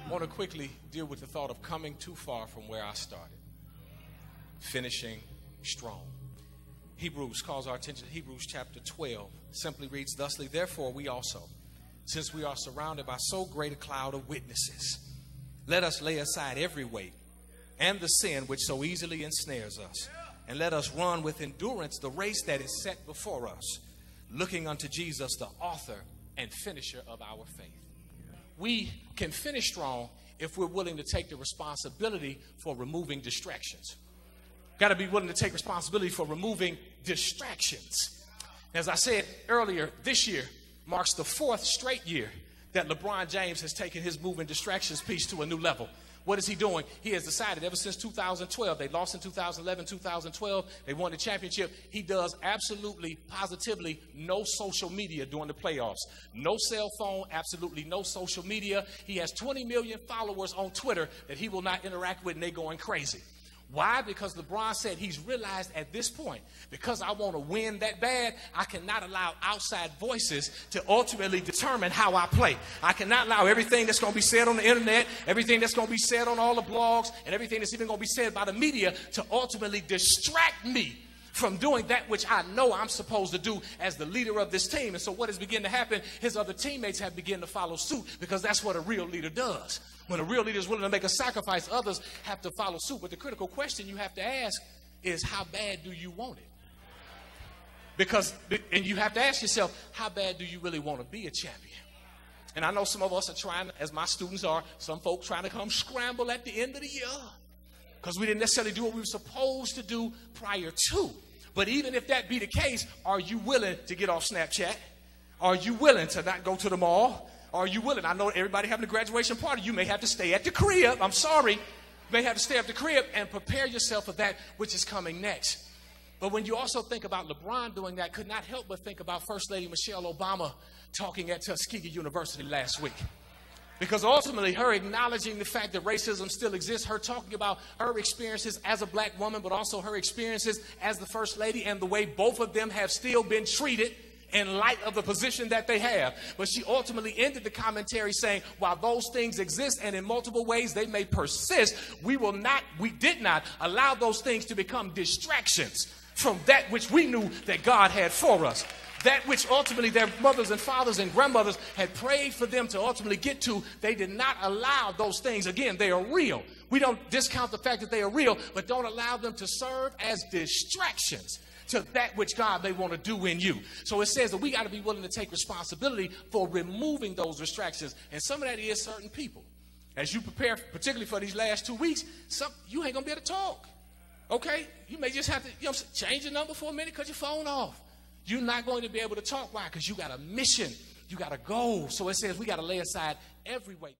I want to quickly deal with the thought of coming too far from where I started. Finishing strong. Hebrews calls our attention to Hebrews chapter 12. Simply reads, thusly, therefore we also, since we are surrounded by so great a cloud of witnesses, let us lay aside every weight and the sin which so easily ensnares us, and let us run with endurance the race that is set before us, looking unto Jesus, the author and finisher of our faith. We can finish strong if we're willing to take the responsibility for removing distractions. Got to be willing to take responsibility for removing distractions. As I said earlier, this year marks the 4th straight year that LeBron James has taken his moving distractions piece to a new level. What is he doing? He has decided ever since 2012, they lost in 2011, 2012, they won the championship. He does absolutely, positively no social media during the playoffs. No cell phone, absolutely no social media. He has 20 million followers on Twitter that he will not interact with, and they're going crazy. Why? Because LeBron said he's realized at this point, because I want to win that bad, I cannot allow outside voices to ultimately determine how I play. I cannot allow everything that's going to be said on the internet, everything that's going to be said on all the blogs, and everything that's even going to be said by the media to ultimately distract me from doing that which I know I'm supposed to do as the leader of this team. And so what has begun to happen, his other teammates have begun to follow suit, because that's what a real leader does. When a real leader is willing to make a sacrifice, others have to follow suit. But the critical question you have to ask is, how bad do you want it? And you have to ask yourself, how bad do you really want to be a champion? And I know some of us are trying, as my students are, some folks trying to come scramble at the end of the year because we didn't necessarily do what we were supposed to do prior to. But even if that be the case, are you willing to get off Snapchat? Are you willing to not go to the mall? Are you willing? I know everybody having a graduation party. You may have to stay at the crib. I'm sorry. You may have to stay at the crib and prepare yourself for that which is coming next. But when you also think about LeBron doing that, could not help but think about First Lady Michelle Obama talking at Tuskegee University last week. Because ultimately, her acknowledging the fact that racism still exists, her talking about her experiences as a black woman, but also her experiences as the First Lady and the way both of them have still been treated in light of the position that they have. But she ultimately ended the commentary saying, while those things exist and in multiple ways they may persist, we did not allow those things to become distractions from that which we knew that God had for us. That which ultimately their mothers and fathers and grandmothers had prayed for them to ultimately get to, they did not allow those things. Again, they are real. We don't discount the fact that they are real, but don't allow them to serve as distractions to that which God may want to do in you. So it says that we got to be willing to take responsibility for removing those distractions. And some of that is certain people. As you prepare, particularly for these last 2 weeks, you ain't going to be able to talk. Okay? You may just have to change your number for a minute, cut your phone off. You're not going to be able to talk. Why? Because you got a mission. You got a goal. So it says we got to lay aside every weight.